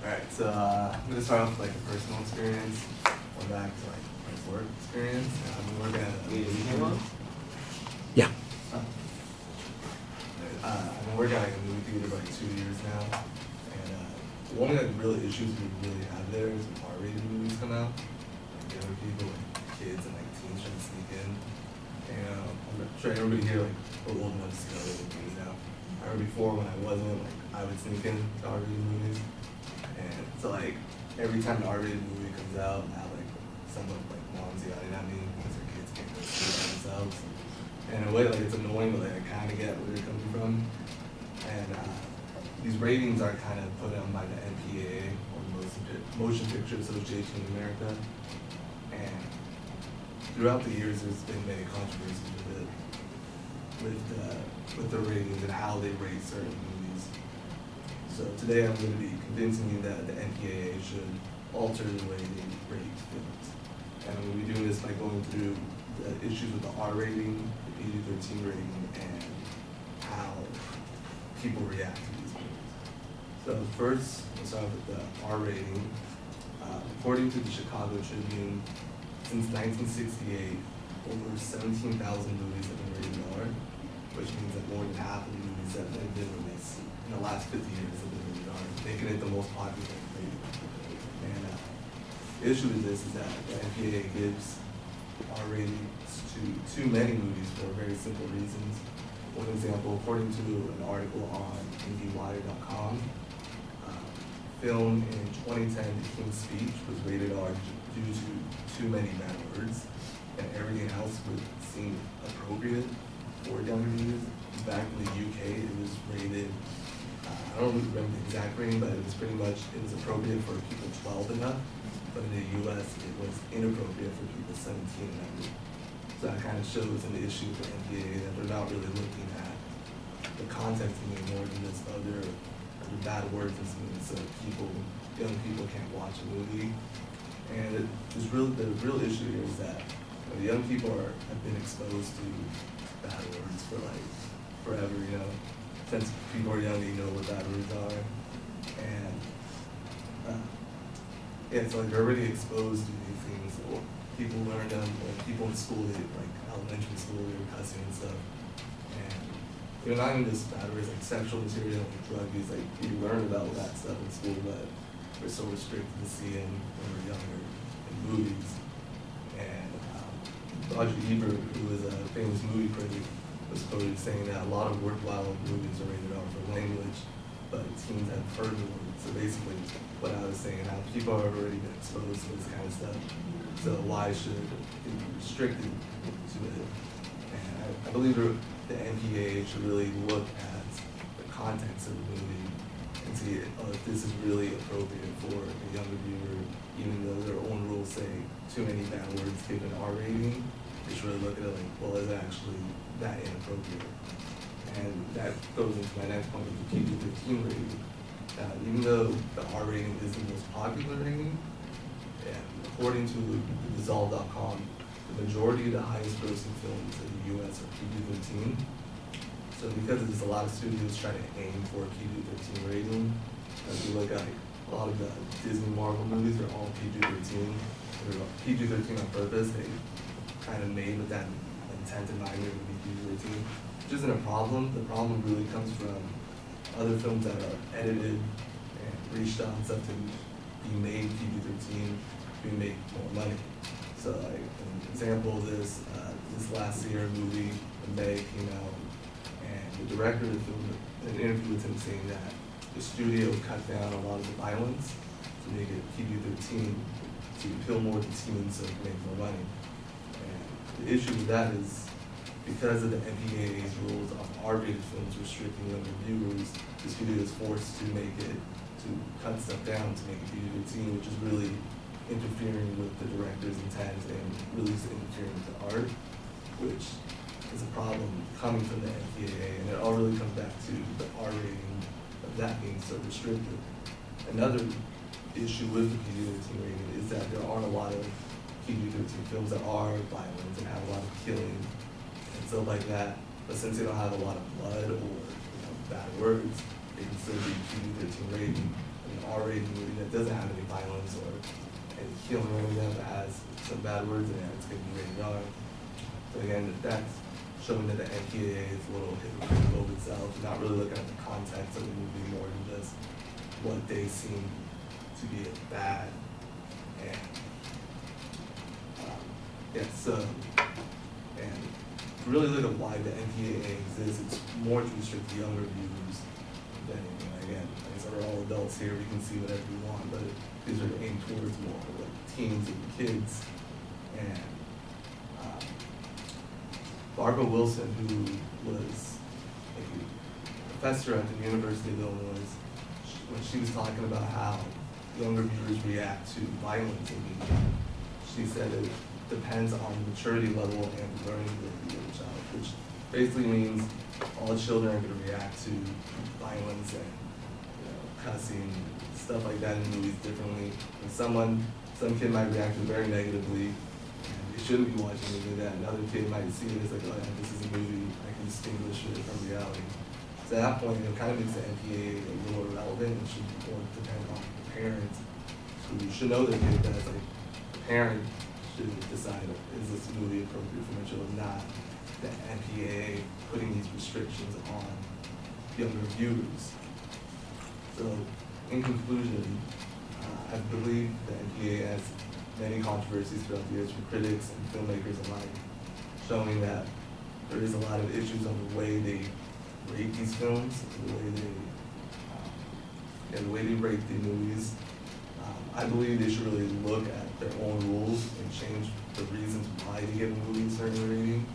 Alright, so I'm gonna start off with like a personal experience, going back to like my work experience. I've been working at a Yeah. I've been working at like a movie theater for like 2 years now, and one of the real issues we really have there is when R-rated movies come out. Like, younger people, like kids and like teens trying to sneak in. And I'm sure everybody here like old enough to see R-rated movies now. I remember before when I wasn't, like I would sneak in to R-rated movies. And so like every time an R-rated movie comes out, I have like someone like moms yelling at me because their kids can't go see it by themselves. And in a way, like it's annoying, but like I kind of get where they're coming from. And these ratings are kind of put on by the MPAA, or Motion Picture Association in America. And throughout the years, there's been many controversies with the ratings and how they rate certain movies. So today I'm going to be convincing you that the MPAA should alter the way they rate films. And I'm going to be doing this by going through the issues with the R rating, the PG-13 rating, and how people react to these movies. So first, we'll start with the R rating. According to the Chicago Tribune, since 1968, over 17,000 movies have been rated R, which means that more than half of the movies that have been released in the last 50 years have been rated R, making it the most popular rating. And the issue with this is that the MPAA gives R ratings to too many movies for very simple reasons. One example, according to an article on IndieWire.com, film in 2010, The King's Speech, was rated R due to too many bad words, and everything else would seem appropriate for younger viewers. Back in the UK, it was rated, I don't remember the exact rating, but it was pretty much, it was appropriate for people 12 and up, but in the US, it was inappropriate for people 17 and under. So that kind of shows an issue with the MPAA that they're not really looking at the context anymore than just other bad words in movies, so young people can't watch a movie. And the real issue here is that young people have been exposed to bad words for like forever, since people are young, they know what bad words are. And so like they're already exposed to these things. Or people learn them, like people in school, like elementary school, they were cussing and stuff. And they're not even just bad words, like sexual material, like drug use, like you learn about that stuff in school, but we're so restricted to seeing when we're younger in movies. And Roger Ebert, who is a famous movie critic, was quoted saying that a lot of worthwhile movies are rated R for language, but teens have heard the words. So basically, what I was saying, how people have already been exposed to this kind of stuff, so why should it be restricted to it? And I believe the MPAA should really look at the context of the movie and see if this is really appropriate for a younger viewer, even though their own rules say too many bad words give an R rating. They should really look at it like, well, is it actually that inappropriate? And that goes into my next point with the PG-13 rating. Even though the R rating is the most popular rating, according to Dissolve.com, the majority of the highest grossing films in the US are PG-13. So because of this, a lot of studios try to aim for a PG-13 rating. If you look at a lot of the Disney Marvel movies, they're all PG-13. They're PG-13 on purpose. They kind of made with that intent in mind, they're going to be PG-13, which isn't a problem. The problem really comes from other films that are edited and reshot and stuff to be made PG-13 to make more money. So like an example of this, this last year movie, The Meg, came out, and the director of the film, in an interview with him saying that the studio cut down a lot of the violence to make it PG-13 to appeal more to teens so it can make more money. And the issue with that is because of the MPAA's rules on R-rated films restricting younger viewers, the studio is forced to make it, to cut stuff down to make it PG-13, which is really interfering with the director's intent and really interfering with the art, which is a problem coming from the MPAA, and it all really comes back to the R rating of that being so restricted. Another issue with the PG-13 rating is that there aren't a lot of PG-13 films that are violent and have a lot of killing and stuff like that, but since they don't have a lot of blood or bad words, they can still be PG-13 rating. And the R-rated movie that doesn't have any violence or any killing or anything that has some bad words in it, it's going to be rated R. So again, that's showing that the MPAA is a little hypocritical of itself, not really looking at the context of the movie more than just what they seem to be as bad. And and to really look at why the MPAA exists, it's more to restrict younger viewers than anything. Again, like I said, we're all adults here, we can see whatever we want, but these are aimed towards more like teens and kids. And Barbara Wilson, who was a professor at the University of Illinois, when she was talking about how younger viewers react to violence in media, she said it depends on the maturity level and the learning ability of the child, which basically means all children are going to react to violence and cussing, stuff like that in movies differently. And some kid might react to it very negatively, and they shouldn't be watching a movie like that. Another kid might see it as like, oh yeah, this is a movie, I can distinguish it from reality. So at that point, it kind of makes the MPAA a little more relevant and should more depend on the parents who should know their kid that it's like the parent should decide, is this movie appropriate for my children, not the MPAA putting these restrictions on younger viewers. So in conclusion, I believe the MPAA has many controversies throughout the years from critics and filmmakers alike, showing that there is a lot of issues on the way they rate these films, the way they rate the movies. I believe they should really look at their own rules and change the reasons why they give a movie a certain rating,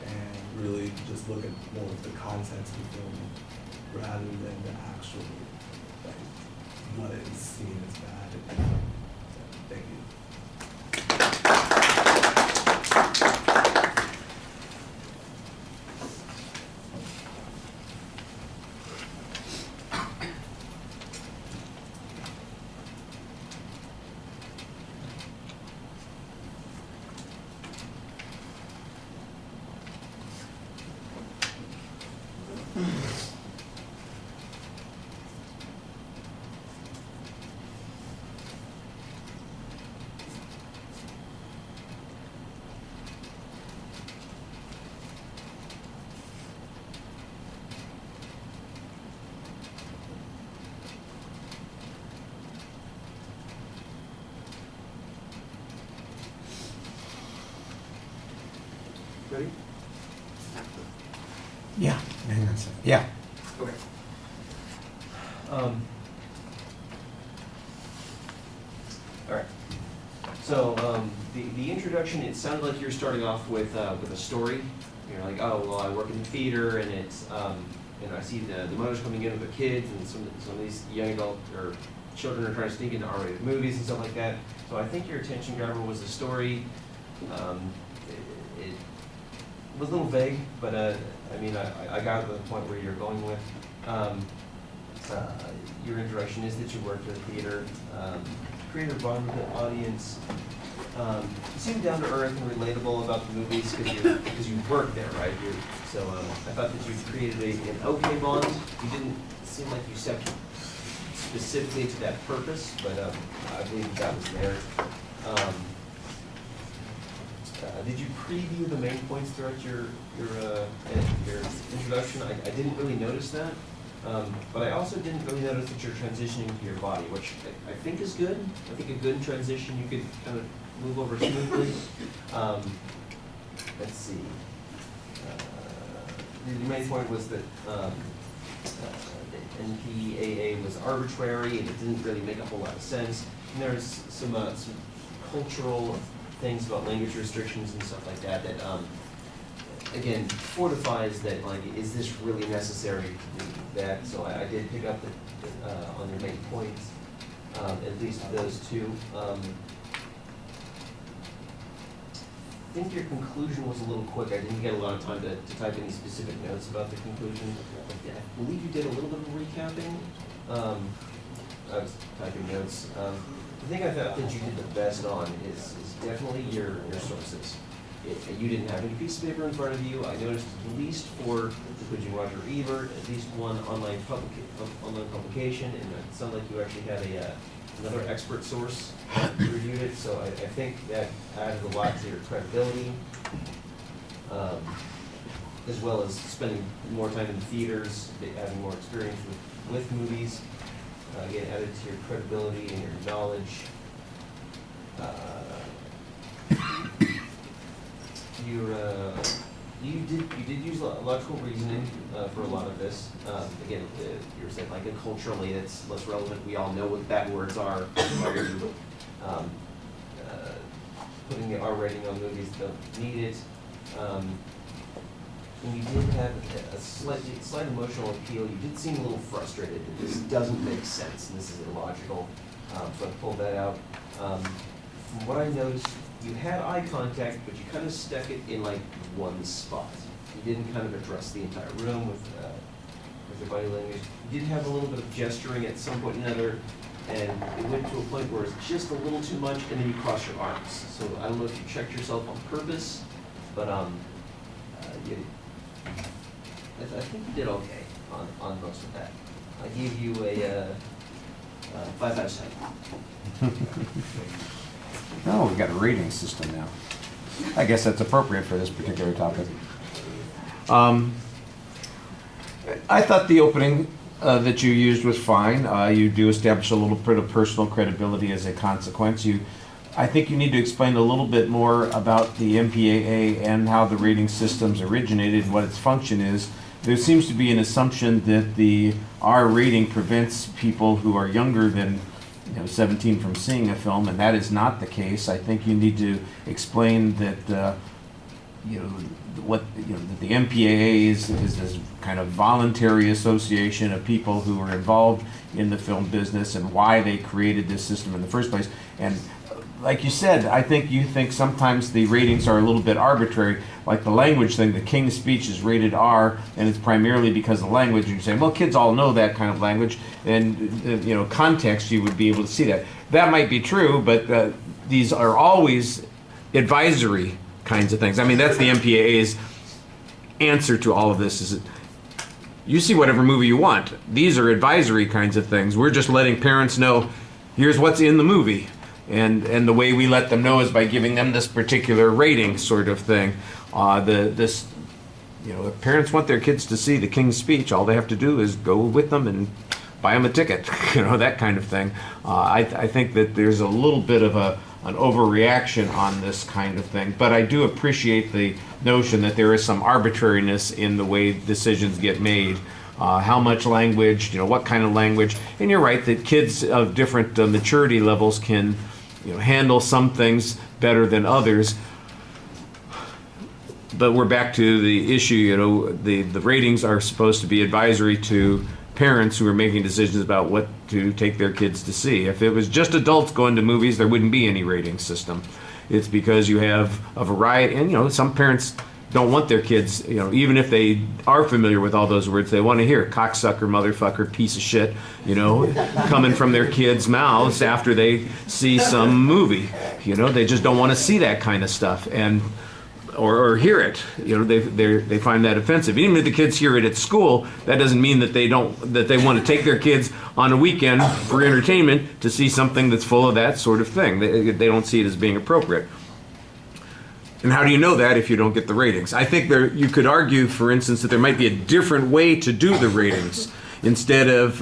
and really just look at more of the context of the film rather than the actual, like, what is seen as bad. Thank you. Ready? Yeah, hang on a second. Yeah. Okay. All right. So the introduction, it sounded like you're starting off with a story. You're like, oh, well, I work in the theater, and it's I see the mothers coming in with their kids, and some of these young adult or children are trying to sneak into R-rated movies and stuff like that. So I think your attention grabber was the story. It was a little vague, but I mean, I got to the point where you're going with. Your introduction is that you worked at a theater, created a bond with the audience. You seem down to earth and relatable about the movies because you work there, right? So I thought that you created an okay bond. You didn't seem like you stepped specifically to that purpose, but I believe that was there. Did you preview the main points throughout your introduction? I didn't really notice that, but I also didn't really notice that you're transitioning to your body, which I think is good. I think a good transition, you could kind of move over smoothly. Let's see. The main point was that the NPAA was arbitrary and it didn't really make a whole lot of sense. And there's some cultural things about language restrictions and stuff like that that, again, fortifies that, like, is this really necessary to do that? So I did pick up on your main points, at least those two. I think your conclusion was a little quick. I didn't get a lot of time to type any specific notes about the conclusion. I believe you did a little bit of recapping. I was typing notes. The thing I thought that you did the best on is definitely your sources. you didn't have any piece of paper in front of you. I noticed at least for including Roger Ebert, at least one online publication, and it sounded like you actually had another expert source who reviewed it. So I think that added a lot to your credibility, as well as spending more time in theaters, having more experience with movies. Again, added to your credibility and your knowledge. You did use logical reasoning for a lot of this. Again, you were saying like culturally it's less relevant. We all know what bad words are. Putting the R rating on movies that don't need it. And you did have a slight emotional appeal. You did seem a little frustrated that this doesn't make sense and this is illogical. So I pulled that out. From what I noticed, you had eye contact, but you kind of stuck it in like one spot. You didn't kind of address the entire room with your body language. You did have a little bit of gesturing at some point or another, and it went to a point where it's just a little too much, and then you cross your arms. So I don't know if you checked yourself on purpose, but I think you did okay on most of that. I gave you a 5 out of 7. Oh, we've got a rating system now. I guess that's appropriate for this particular topic. I thought the opening that you used was fine. You do establish a little bit of personal credibility as a consequence. I think you need to explain a little bit more about the MPAA and how the rating systems originated and what its function is. There seems to be an assumption that the R rating prevents people who are younger than 17 from seeing a film, and that is not the case. I think you need to explain that that the MPAA is this kind of voluntary association of people who are involved in the film business and why they created this system in the first place. And like you said, I think you think sometimes the ratings are a little bit arbitrary, like the language thing. The King's Speech is rated R, and it's primarily because of language. And you say, well, kids all know that kind of language, and context, you would be able to see that. That might be true, but these are always advisory kinds of things. I mean, that's the MPAA's answer to all of this. Is you see whatever movie you want. These are advisory kinds of things. We're just letting parents know, here's what's in the movie. And the way we let them know is by giving them this particular rating sort of thing. If parents want their kids to see the King's Speech, all they have to do is go with them and buy them a ticket, that kind of thing. I think that there's a little bit of an overreaction on this kind of thing, but I do appreciate the notion that there is some arbitrariness in the way decisions get made. How much language, what kind of language. And you're right that kids of different maturity levels can handle some things better than others. But we're back to the issue, the ratings are supposed to be advisory to parents who are making decisions about what to take their kids to see. If it was just adults going to movies, there wouldn't be any rating system. It's because you have a variety, and some parents don't want their kids, even if they are familiar with all those words, they want to hear cocksucker, motherfucker, piece of shit, coming from their kids' mouths after they see some movie. They just don't want to see that kind of stuff or hear it. They find that offensive. Even if the kids hear it at school, that doesn't mean that they want to take their kids on a weekend for entertainment to see something that's full of that sort of thing. They don't see it as being appropriate. And how do you know that if you don't get the ratings? I think you could argue, for instance, that there might be a different way to do the ratings. Instead of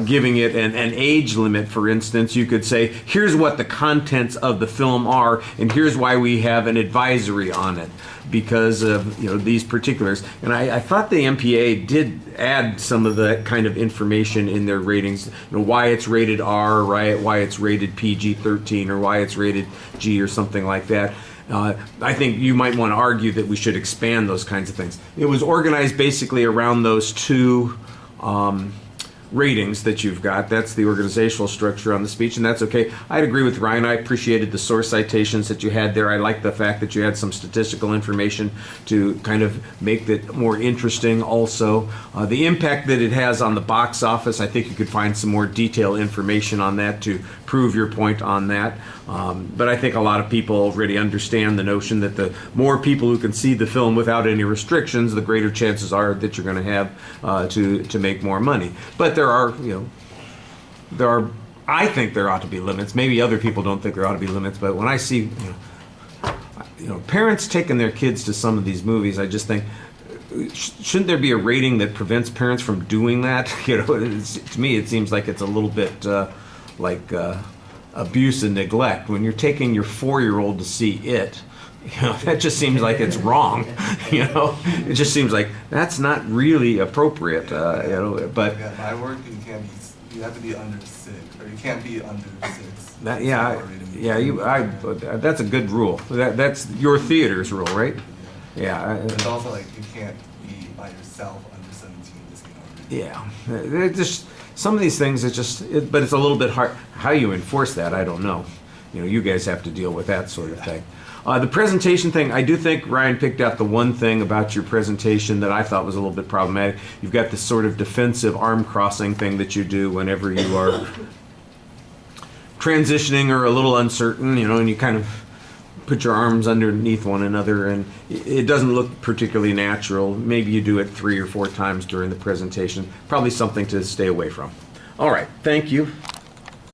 giving it an age limit, for instance, you could say, here's what the contents of the film are, and here's why we have an advisory on it, because of these particulars. And I thought the MPA did add some of that kind of information in their ratings, why it's rated R, right? Why it's rated PG-13, or why it's rated G, or something like that. I think you might want to argue that we should expand those kinds of things. It was organized basically around those two ratings that you've got. That's the organizational structure on the speech, and that's okay. I'd agree with Ryan. I appreciated the source citations that you had there. I like the fact that you had some statistical information to kind of make it more interesting also. The impact that it has on the box office, I think you could find some more detailed information on that to prove your point on that. But I think a lot of people already understand the notion that the more people who can see the film without any restrictions, the greater chances are that you're going to have to make more money. But I think there ought to be limits. Maybe other people don't think there ought to be limits, but when I see, parents taking their kids to some of these movies, I just think, shouldn't there be a rating that prevents parents from doing that? To me, it seems like it's a little bit like abuse and neglect. When you're taking your 4-year-old to see it, that just seems like it's wrong. It just seems like that's not really appropriate. But yeah, my work, you have to be under 6, or you can't be under 6. That's a good rule. That's your theater's rule, right? Yeah. It's also like you can't be by yourself under 17 to see an R-rated. Yeah. Just some of these things. But it's a little bit hard. How you enforce that, I don't know. You guys have to deal with that sort of thing. The presentation thing, I do think Ryan picked out the one thing about your presentation that I thought was a little bit problematic. You've got this sort of defensive arm crossing thing that you do whenever you are transitioning or a little uncertain, and you kind of put your arms underneath one another, and it doesn't look particularly natural. Maybe you do it 3 or 4 times during the presentation. Probably something to stay away from. All right, thank you.